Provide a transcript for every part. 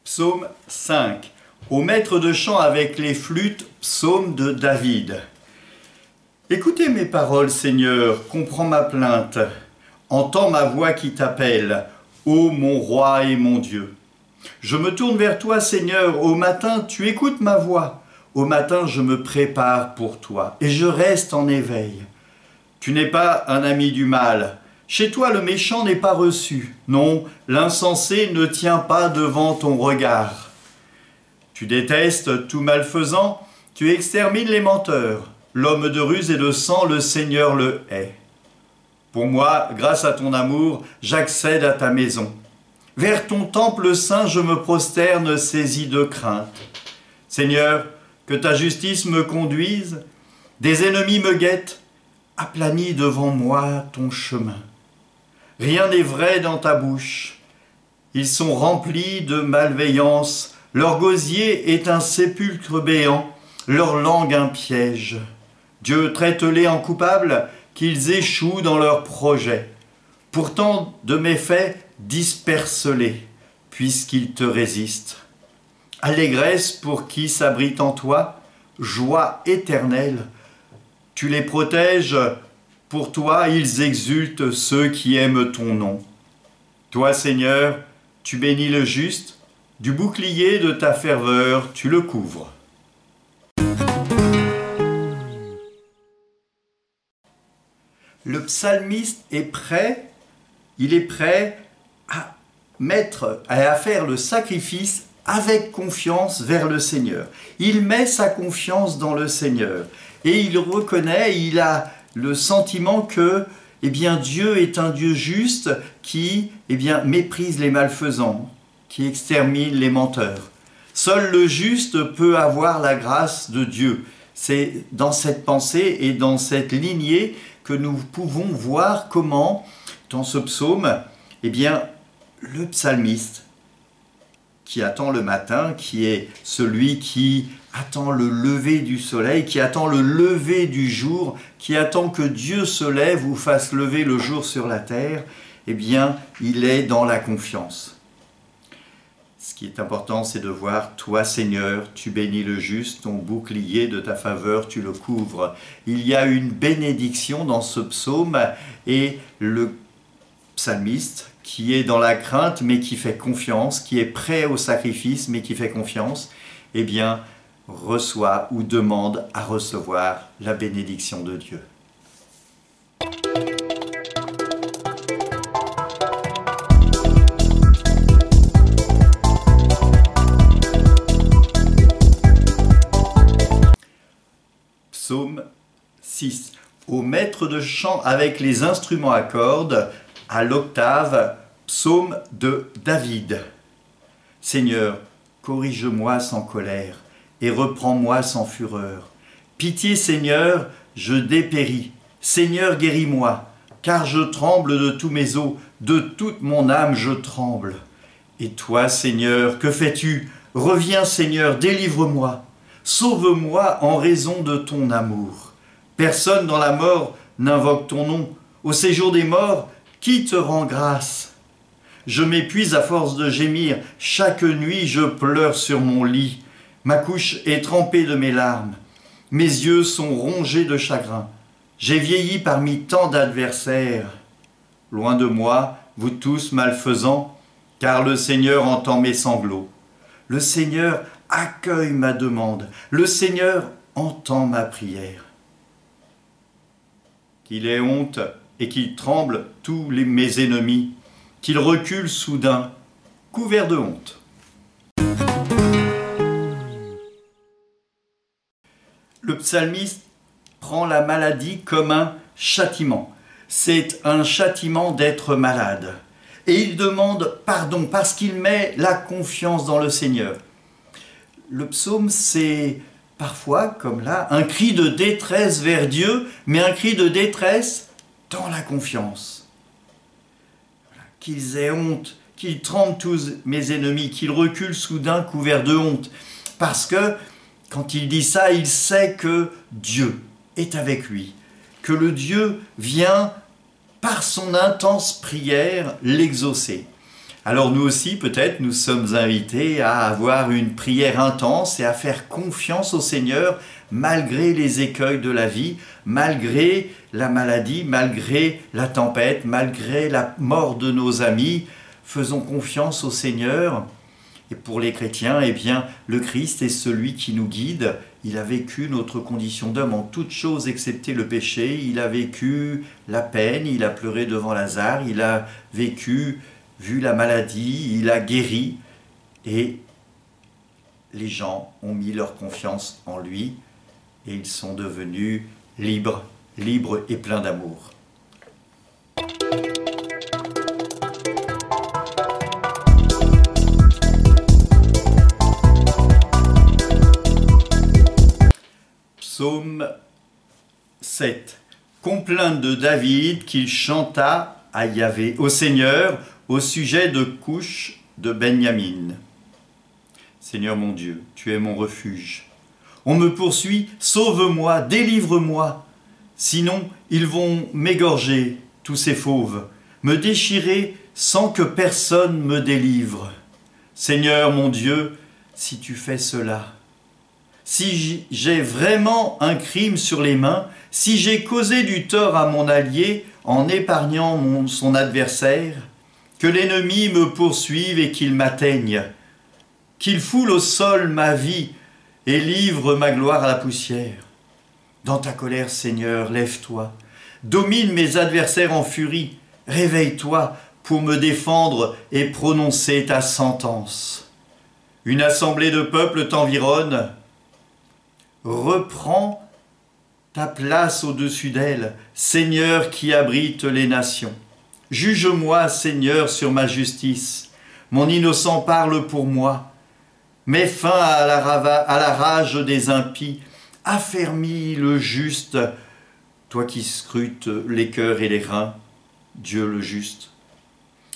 Psaume 5. Au maître de chant avec les flûtes, psaume de David. Écoutez mes paroles, Seigneur, comprends ma plainte. Entends ma voix qui t'appelle, ô mon roi et mon Dieu. Je me tourne vers toi, Seigneur, au matin tu écoutes ma voix. Au matin je me prépare pour toi et je reste en éveil. Tu n'es pas un ami du mal. Chez toi le méchant n'est pas reçu. Non, l'insensé ne tient pas devant ton regard. Tu détestes tout malfaisant, tu extermines les menteurs. L'homme de ruse et de sang, le Seigneur le hait. Pour moi, grâce à ton amour, j'accède à ta maison. Vers ton temple saint, je me prosterne saisi de crainte. Seigneur, que ta justice me conduise, des ennemis me guettent, aplanis devant moi ton chemin. Rien n'est vrai dans ta bouche. Ils sont remplis de malveillance. Leur gosier est un sépulcre béant, leur langue un piège. Dieu traite-les en coupables, qu'ils échouent dans leurs projets. Pourtant, de méfaits, disperse-les, puisqu'ils te résistent. Allégresse pour qui s'abrite en toi, joie éternelle. Tu les protèges. Pour toi, ils exultent ceux qui aiment ton nom. Toi, Seigneur, tu bénis le juste, du bouclier de ta ferveur, tu le couvres. Le psalmiste est prêt, il est prêt à faire le sacrifice avec confiance vers le Seigneur. Il met sa confiance dans le Seigneur et il reconnaît, il a le sentiment que Dieu est un Dieu juste qui méprise les malfaisants, qui extermine les menteurs. Seul le juste peut avoir la grâce de Dieu. C'est dans cette pensée et dans cette lignée que nous pouvons voir comment, dans ce psaume, le psalmiste qui attend le matin, qui est celui qui attend le lever du soleil, qui attend le lever du jour, qui attend que Dieu se lève ou fasse lever le jour sur la terre, il est dans la confiance. Ce qui est important, c'est de voir, toi Seigneur, tu bénis le juste, ton bouclier de ta faveur, tu le couvres. Il y a une bénédiction dans ce psaume et le psalmiste qui est dans la crainte mais qui fait confiance, qui est prêt au sacrifice mais qui fait confiance, reçoit ou demande à recevoir la bénédiction de Dieu. Psaume 6. Au maître de chant avec les instruments à cordes, à l'octave, psaume de David. Seigneur, corrige-moi sans colère et reprends-moi sans fureur. Pitié, Seigneur, je dépéris. Seigneur, guéris-moi, car je tremble de tous mes os, de toute mon âme je tremble. Et toi, Seigneur, que fais-tu? Reviens, Seigneur, délivre-moi. Sauve-moi en raison de ton amour. Personne dans la mort n'invoque ton nom. Au séjour des morts, qui te rend grâce? Je m'épuise à force de gémir. Chaque nuit, je pleure sur mon lit. Ma couche est trempée de mes larmes. Mes yeux sont rongés de chagrin. J'ai vieilli parmi tant d'adversaires. Loin de moi, vous tous malfaisants, car le Seigneur entend mes sanglots. Le Seigneur accueille ma demande. Le Seigneur entend ma prière. Qu'il ait honte et qu'il tremble tous mes ennemis, qu'il recule soudain, couvert de honte. Le psalmiste prend la maladie comme un châtiment. C'est un châtiment d'être malade. Et il demande pardon parce qu'il met la confiance dans le Seigneur. Le psaume, c'est parfois, comme là, un cri de détresse vers Dieu, mais un cri de détresse dans la confiance. Qu'ils aient honte, qu'ils tremblent tous mes ennemis, qu'ils reculent soudain couverts de honte. Parce que, quand il dit ça, il sait que Dieu est avec lui, que le Dieu vient par son intense prière l'exaucer. Alors nous aussi, peut-être, nous sommes invités à avoir une prière intense et à faire confiance au Seigneur malgré les écueils de la vie, malgré la maladie, malgré la tempête, malgré la mort de nos amis. Faisons confiance au Seigneur. Et pour les chrétiens, eh bien, le Christ est celui qui nous guide. Il a vécu notre condition d'homme en toutes choses excepté le péché. Il a vécu la peine, il a pleuré devant Lazare, il a vécu, vu la maladie, il a guéri. Et les gens ont mis leur confiance en lui et ils sont devenus libres et pleins d'amour. Psaume 7. Complainte de David qu'il chanta à Yahvé, au Seigneur, au sujet de Couche de Benjamin. Seigneur mon Dieu, tu es mon refuge. On me poursuit, sauve-moi, délivre-moi. Sinon, ils vont m'égorger, tous ces fauves, me déchirer sans que personne me délivre. Seigneur mon Dieu, si tu fais cela, si j'ai vraiment un crime sur les mains, si j'ai causé du tort à mon allié en épargnant son adversaire, que l'ennemi me poursuive et qu'il m'atteigne, qu'il foule au sol ma vie et livre ma gloire à la poussière. Dans ta colère, Seigneur, lève-toi, domine mes adversaires en furie, réveille-toi pour me défendre et prononcer ta sentence. Une assemblée de peuples t'environne. Reprends ta place au-dessus d'elle, Seigneur qui abrite les nations. Juge-moi, Seigneur, sur ma justice. Mon innocent parle pour moi. Mets fin à la rage des impies. Affermis le juste, toi qui scrutes les cœurs et les reins, Dieu le juste.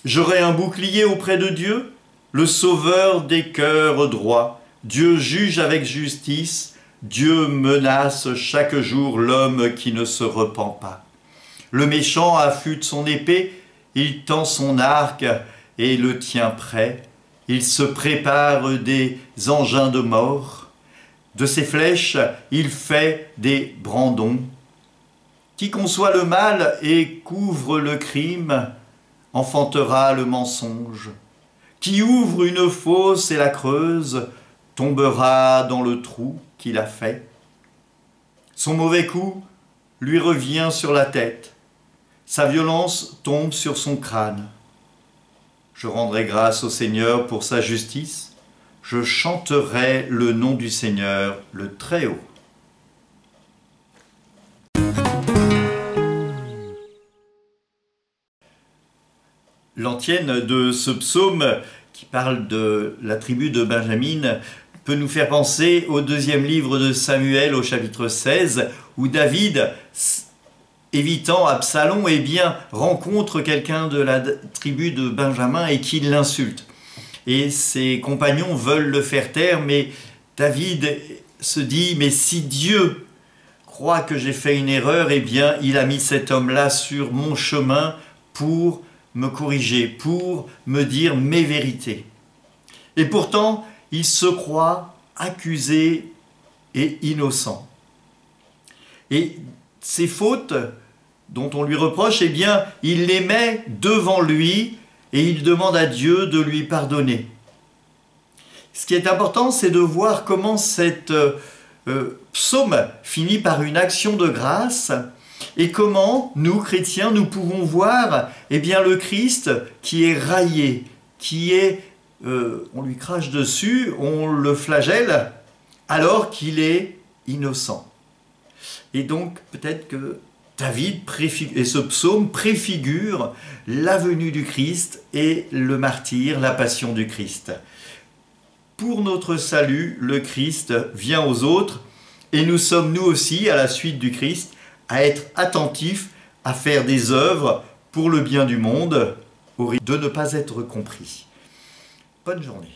J'aurai un bouclier auprès de Dieu, le sauveur des cœurs droits. Dieu juge avec justice. Dieu menace chaque jour l'homme qui ne se repent pas. Le méchant affûte son épée, il tend son arc et le tient prêt. Il se prépare des engins de mort. De ses flèches, il fait des brandons. Qui conçoit le mal et couvre le crime, enfantera le mensonge. Qui ouvre une fosse et la creuse, tombera dans le trou qu'il a fait. Son mauvais coup lui revient sur la tête. Sa violence tombe sur son crâne. Je rendrai grâce au Seigneur pour sa justice. Je chanterai le nom du Seigneur, le Très-Haut. L'antienne de ce psaume, qui parle de la tribu de Benjamin, peut nous faire penser au deuxième livre de Samuel, au chapitre 16, où David, évitant Absalom, eh bien, rencontre quelqu'un de la tribu de Benjamin et qui l'insulte. Et ses compagnons veulent le faire taire, mais David se dit, mais si Dieu croit que j'ai fait une erreur, eh bien, il a mis cet homme-là sur mon chemin pour me corriger, pour me dire mes vérités. Et pourtant, il se croit accusé et innocent. Et ces fautes dont on lui reproche, eh bien, il les met devant lui et il demande à Dieu de lui pardonner. Ce qui est important, c'est de voir comment cette psaume finit par une action de grâce et comment nous, chrétiens, nous pouvons voir eh bien, le Christ qui est raillé, qui est on lui crache dessus, on le flagelle, alors qu'il est innocent. Et donc, peut-être que David et ce psaume préfigure la venue du Christ et le martyre, la passion du Christ. Pour notre salut, le Christ vient aux autres, et nous sommes nous aussi, à la suite du Christ, à être attentifs, à faire des œuvres pour le bien du monde, au risque de ne pas être compris. Bonne journée.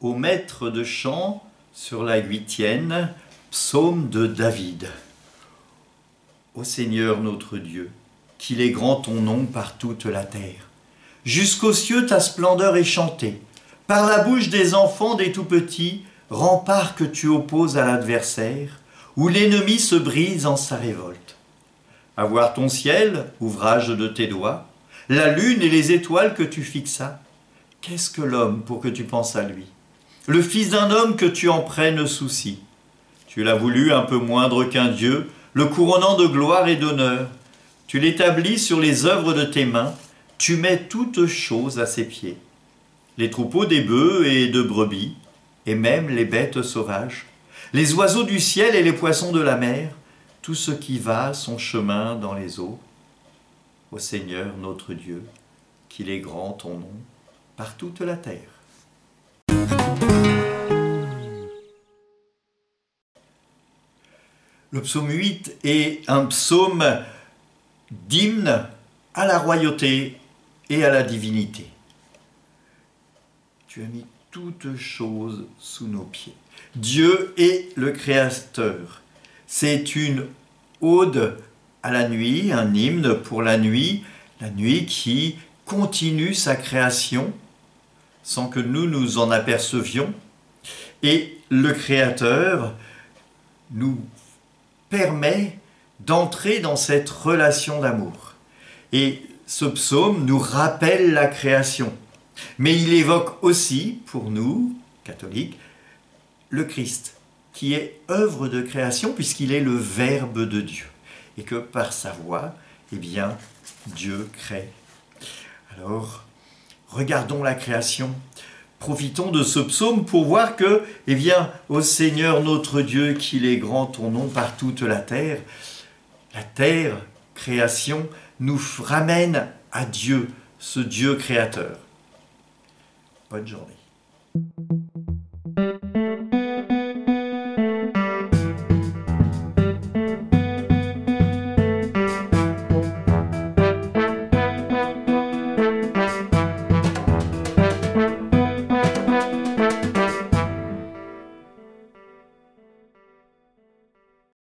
au maître de chant sur la 8e, psaume de David. Ô Seigneur notre Dieu, qu'il est grand ton nom par toute la terre. Jusqu'aux cieux ta splendeur est chantée. Par la bouche des enfants des tout-petits, rempart que tu opposes à l'adversaire, où l'ennemi se brise en sa révolte. À voir ton ciel, ouvrage de tes doigts, la lune et les étoiles que tu fixas, qu'est-ce que l'homme pour que tu penses à lui? Le fils d'un homme que tu en prennes souci. Tu l'as voulu un peu moindre qu'un Dieu, le couronnant de gloire et d'honneur. Tu l'établis sur les œuvres de tes mains, tu mets toutes choses à ses pieds. Les troupeaux des bœufs et de brebis, et même les bêtes sauvages, les oiseaux du ciel et les poissons de la mer, tout ce qui va son chemin dans les eaux. Ô Seigneur notre Dieu, qu'il est grand ton nom par toute la terre. Le psaume 8 est un psaume d'hymne à la royauté et à la divinité. Tu as mis toutes choses sous nos pieds. Dieu est le Créateur. C'est une ode à la nuit, un hymne pour la nuit qui continue sa création sans que nous nous en apercevions. Et le Créateur nous permet d'entrer dans cette relation d'amour. Et ce psaume nous rappelle la création. Mais il évoque aussi, pour nous, catholiques, le Christ, qui est œuvre de création puisqu'il est le Verbe de Dieu. Et que par sa voix, eh bien, Dieu crée. Alors, regardons la création. Profitons de ce psaume pour voir que, eh bien, ô Seigneur notre Dieu, qu'il est grand ton nom par toute la terre, création, nous ramène à Dieu, ce Dieu créateur. Bonne journée.